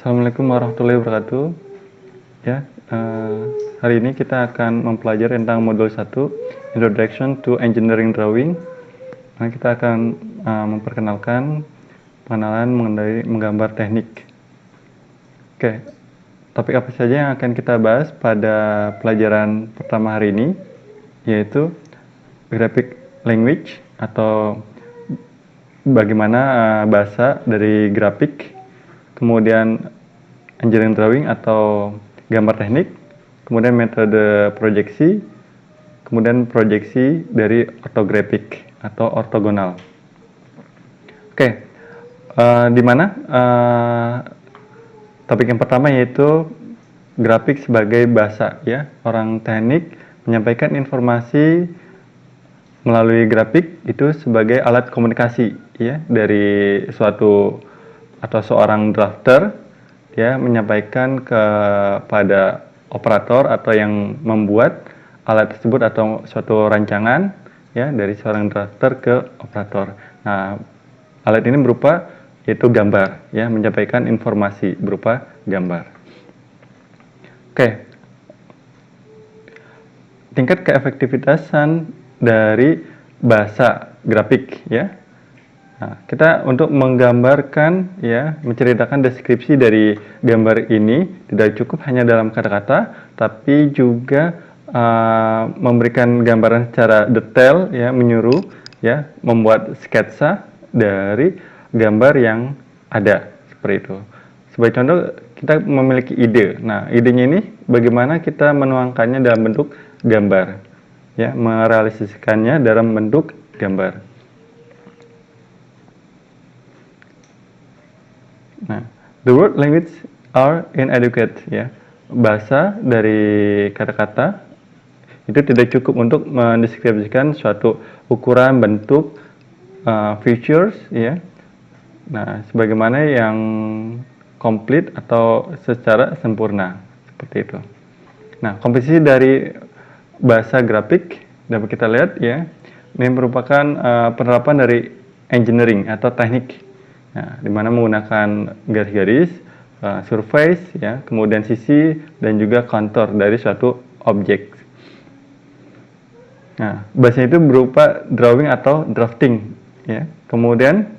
Assalamualaikum warahmatullahi wabarakatuh. Ya, hari ini kita akan mempelajari tentang modul 1, Introduction to Engineering Drawing. Nah, kita akan memperkenalkan pengenalan mengenai menggambar teknik. Oke, topik apa saja yang akan kita bahas pada pelajaran pertama hari ini, yaitu graphic language atau bagaimana bahasa dari grafik, kemudian engineering drawing atau gambar teknik, kemudian metode proyeksi, kemudian proyeksi dari ortografik atau ortogonal. Oke, di mana topik yang pertama yaitu grafik sebagai bahasa, ya. Orang teknik menyampaikan informasi melalui grafik itu sebagai alat komunikasi, ya, dari suatu atau seorang drafter, ya, menyampaikan kepada operator atau yang membuat alat tersebut atau suatu rancangan, ya, dari seorang drafter ke operator. Nah, alat ini berupa yaitu gambar, ya, menyampaikan informasi berupa gambar. Oke, tingkat keefektivitasan dari bahasa grafik, ya. Nah, kita untuk menggambarkan, ya, menceritakan deskripsi dari gambar ini tidak cukup hanya dalam kata-kata, tapi juga memberikan gambaran secara detail, ya, menyuruh, ya, membuat sketsa dari gambar yang ada, seperti itu. Sebagai contoh, kita memiliki ide. Nah, idenya ini bagaimana kita menuangkannya dalam bentuk gambar, ya, merealisasikannya dalam bentuk gambar. Nah, the word language are inadequate, ya. Bahasa dari kata-kata itu tidak cukup untuk mendeskripsikan suatu ukuran, bentuk, features, ya. Nah, sebagaimana yang komplit atau secara sempurna, seperti itu. Nah, komposisi dari bahasa grafik dapat kita lihat, ya, ini merupakan penerapan dari engineering atau teknik. Nah, di mana menggunakan garis-garis, surface, ya, kemudian sisi dan juga kontur dari suatu objek. Nah, bahasanya itu berupa drawing atau drafting, ya. Kemudian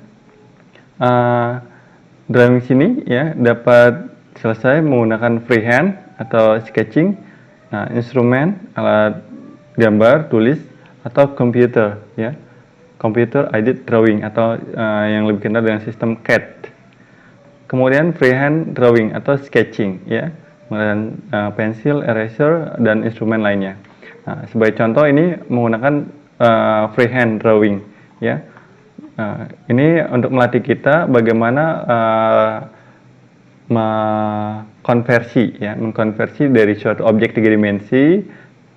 drawing sini, ya, dapat selesai menggunakan freehand atau sketching, nah, instrumen, alat gambar, tulis, atau komputer, ya. Computer aided drawing atau yang lebih kenal dengan sistem CAD. Kemudian freehand drawing atau sketching, ya, kemudian pensil, eraser, dan instrumen lainnya. Nah, sebagai contoh ini menggunakan freehand drawing, ya. Ini untuk melatih kita bagaimana mengkonversi dari suatu objek 3 dimensi,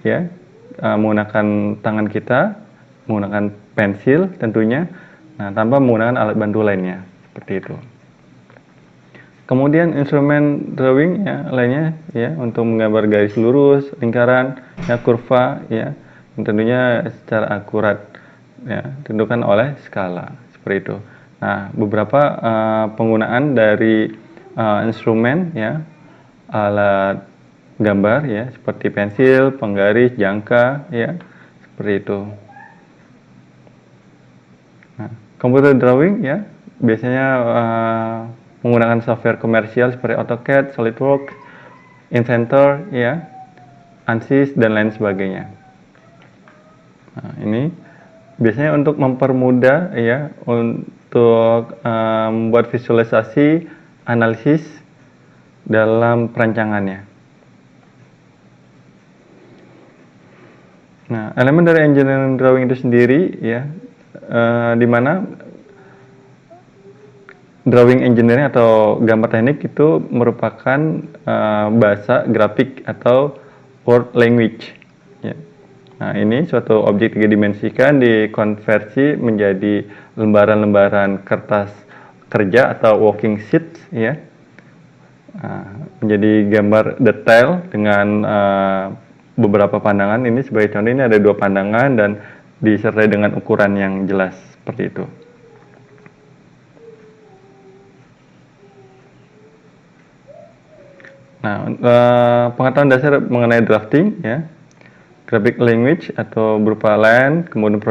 ya, menggunakan tangan kita, menggunakan pensil tentunya, nah, tanpa menggunakan alat bantu lainnya, seperti itu. Kemudian instrumen drawing, ya, lainnya, ya, untuk menggambar garis lurus, lingkaran, ya, kurva, ya, tentunya secara akurat, ya, ditentukan oleh skala, seperti itu. Nah, beberapa penggunaan dari instrumen, ya, alat gambar, ya, seperti pensil, penggaris, jangka, ya, seperti itu. Nah, computer drawing, ya, biasanya menggunakan software komersial seperti AutoCAD, SolidWorks, Inventor, ya, ANSYS, dan lain sebagainya. Nah, ini biasanya untuk mempermudah, ya, untuk membuat visualisasi, analisis dalam perancangannya. Nah, elemen dari engineering drawing itu sendiri, ya, di mana drawing engineering atau gambar teknik itu merupakan bahasa grafik atau word language, ya. Nah, ini suatu objek 3 dimensikan dikonversi menjadi lembaran-lembaran kertas kerja atau working sheets, ya. Menjadi gambar detail dengan beberapa pandangan. Ini sebagai contoh, ini ada 2 pandangan dan disertai dengan ukuran yang jelas, seperti itu. Nah, pengetahuan dasar mengenai drafting ya, graphic language atau berupa line, kemudian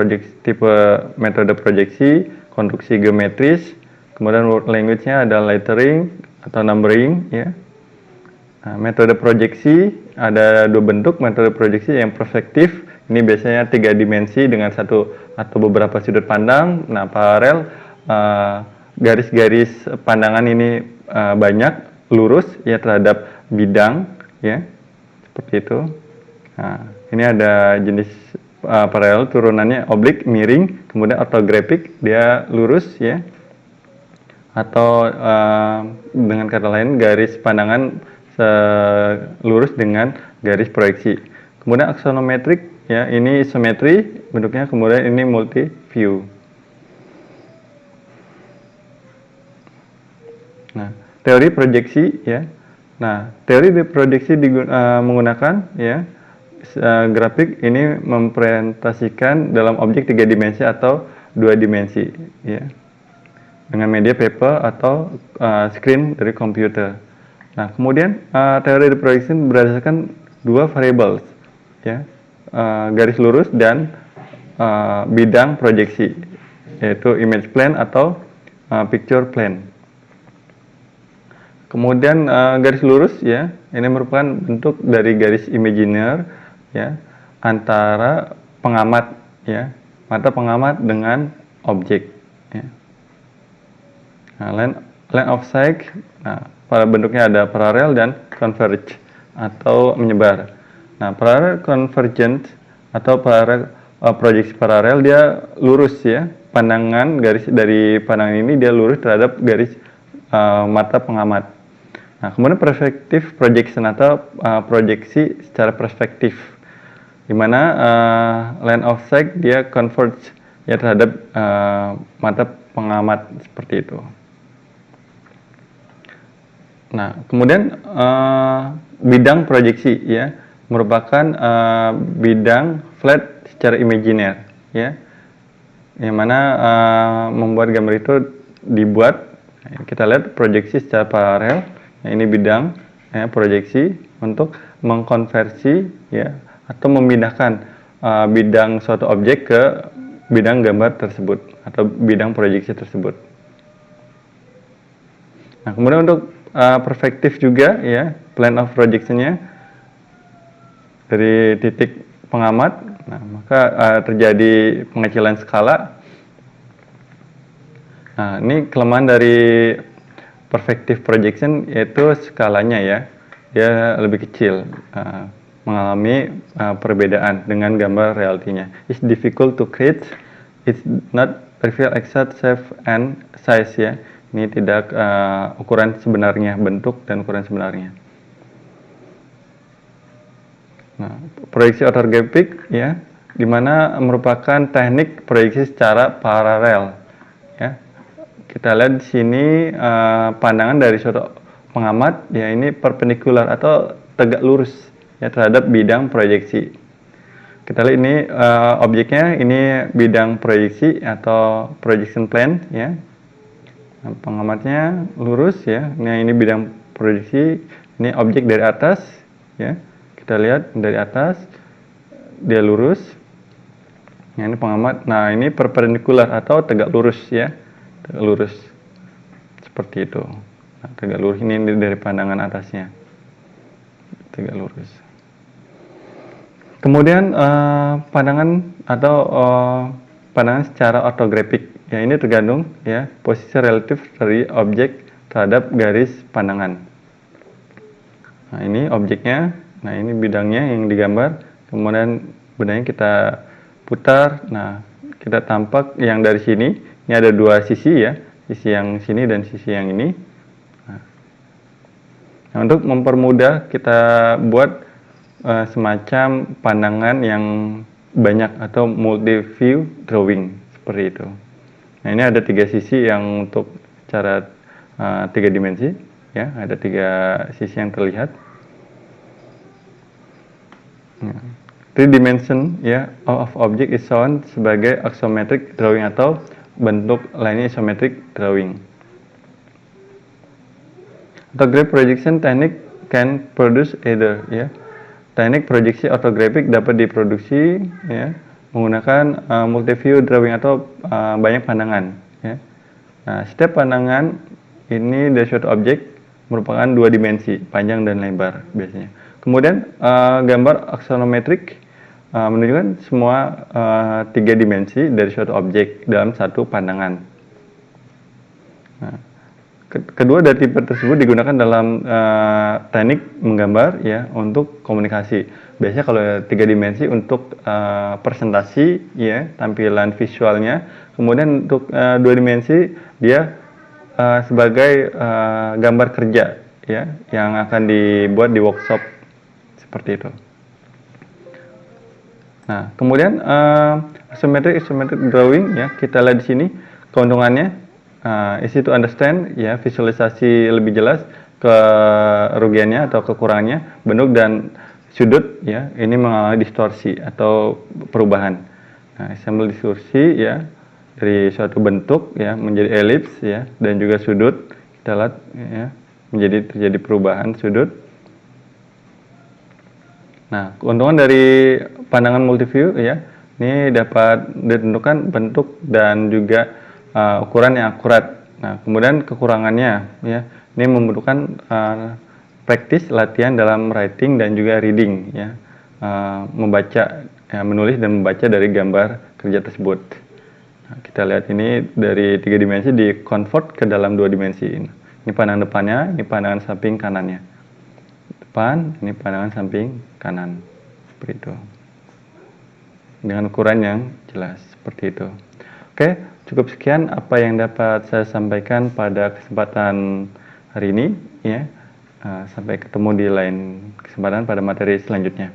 tipe metode proyeksi, konstruksi geometris, kemudian word language-nya ada lettering atau numbering ya. Nah, metode proyeksi ada dua bentuk, metode proyeksi yang perspektif, ini biasanya 3 dimensi dengan satu atau beberapa sudut pandang. Nah, paralel garis-garis pandangan ini banyak, lurus ya terhadap bidang ya, seperti itu. Nah, ini ada jenis paralel turunannya oblik, miring, kemudian ortografik dia lurus ya, atau dengan kata lain garis pandangan lurus dengan garis proyeksi. Kemudian aksonometrik ya, ini isometri bentuknya, kemudian ini multi view. Nah, teori proyeksi ya. Nah, teori proyeksi menggunakan ya grafik ini mempresentasikan dalam objek 3 dimensi atau 2 dimensi ya, dengan media paper atau screen dari komputer. Nah, kemudian teori proyeksi berdasarkan 2 variables ya, garis lurus dan bidang proyeksi, yaitu image plane atau picture plane. Kemudian garis lurus ya, ini merupakan bentuk dari garis imaginer ya, antara pengamat ya, mata pengamat dengan objek ya. Nah, line of sight, nah, pada bentuknya ada paralel dan converge atau menyebar. Nah, paralel convergent atau paralel proyeksi paralel dia lurus ya, pandangan garis dari pandangan ini dia lurus terhadap garis mata pengamat. Nah, kemudian perspektif projection atau proyeksi secara perspektif, di mana line of sight dia converge ya terhadap mata pengamat seperti itu. Nah, kemudian bidang proyeksi ya merupakan bidang flat secara imajiner ya, yang mana membuat gambar itu dibuat. Kita lihat proyeksi secara paralel. Nah, ini bidang ya, proyeksi untuk mengkonversi ya atau memindahkan bidang suatu objek ke bidang gambar tersebut atau bidang proyeksi tersebut. Nah, kemudian untuk perspektif juga ya, plane of projection-nya dari titik pengamat, nah, maka terjadi pengecilan skala. Nah, ini kelemahan dari perspektif projection yaitu skalanya ya, dia lebih kecil, mengalami perbedaan dengan gambar realitinya. It's difficult to create, it's not reveal exact shape and size ya. Ini tidak ukuran sebenarnya, bentuk dan ukuran sebenarnya. Nah, proyeksi ortografik ya, di mana merupakan teknik proyeksi secara paralel ya. Kita lihat di sini pandangan dari suatu pengamat ya, ini perpendikular atau tegak lurus ya terhadap bidang proyeksi. Kita lihat ini objeknya, ini bidang proyeksi atau projection plane ya. Nah, pengamatnya lurus ya. Nah, ini bidang proyeksi, ini objek dari atas ya. Kita lihat dari atas dia lurus. Nah, ini pengamat. Nah, ini perpendikular atau tegak lurus ya. Tegak lurus seperti itu. Nah, tegak lurus ini dari pandangan atasnya, tegak lurus. Kemudian pandangan atau pandangan secara ortografik ya, ini tergantung ya posisi relatif dari objek terhadap garis pandangan. Nah, ini objeknya, nah ini bidangnya yang digambar, kemudian bidangnya kita putar. Nah, kita tampak yang dari sini. Ini ada 2 sisi ya, sisi yang sini dan sisi yang ini. Nah, untuk mempermudah kita buat semacam pandangan yang banyak atau multi view drawing seperti itu. Nah, ini ada 3 sisi yang untuk cara 3 dimensi ya, ada 3 sisi yang terlihat. Nah, 3 dimension ya of object is shown sebagai axiometric drawing atau bentuk lainnya isometric drawing. Orthographic projection teknik can produce either, ya. Teknik proyeksi ortografik dapat diproduksi, ya, menggunakan multi-view drawing atau banyak pandangan, ya. Nah, setiap pandangan ini dari suatu objek merupakan dua dimensi, panjang dan lebar biasanya. Kemudian gambar aksonometrik menunjukkan semua tiga dimensi dari suatu objek dalam satu pandangan. Nah, kedua dari tipe tersebut digunakan dalam teknik menggambar, ya, untuk komunikasi. Biasanya kalau tiga dimensi untuk presentasi, ya, tampilan visualnya. Kemudian untuk dua dimensi dia sebagai gambar kerja, ya, yang akan dibuat di workshop seperti itu. Nah, kemudian isometric drawing, ya, kita lihat di sini keuntungannya easy to understand, ya, visualisasi lebih jelas kerugiannya atau kekurangannya, bentuk dan sudut, ya, ini mengalami distorsi atau perubahan. Nah, sampel distorsi, ya, dari suatu bentuk, ya, menjadi elips, ya, dan juga sudut kita lihat, ya, terjadi perubahan sudut. Nah, keuntungan dari pandangan multiview, ya, ini dapat ditentukan bentuk dan juga ukuran yang akurat. Nah, kemudian kekurangannya, ya, ini membutuhkan praktis latihan dalam writing dan juga reading, ya, membaca, ya, menulis dan membaca dari gambar kerja tersebut. Nah, kita lihat ini dari tiga dimensi di convert ke dalam dua dimensi. Ini pandangan depannya, ini pandangan samping kanannya. Depan, ini pandangan samping kanan, seperti itu, dengan ukuran yang jelas seperti itu. Oke, cukup sekian apa yang dapat saya sampaikan pada kesempatan hari ini, ya. Sampai ketemu di lain kesempatan pada materi selanjutnya.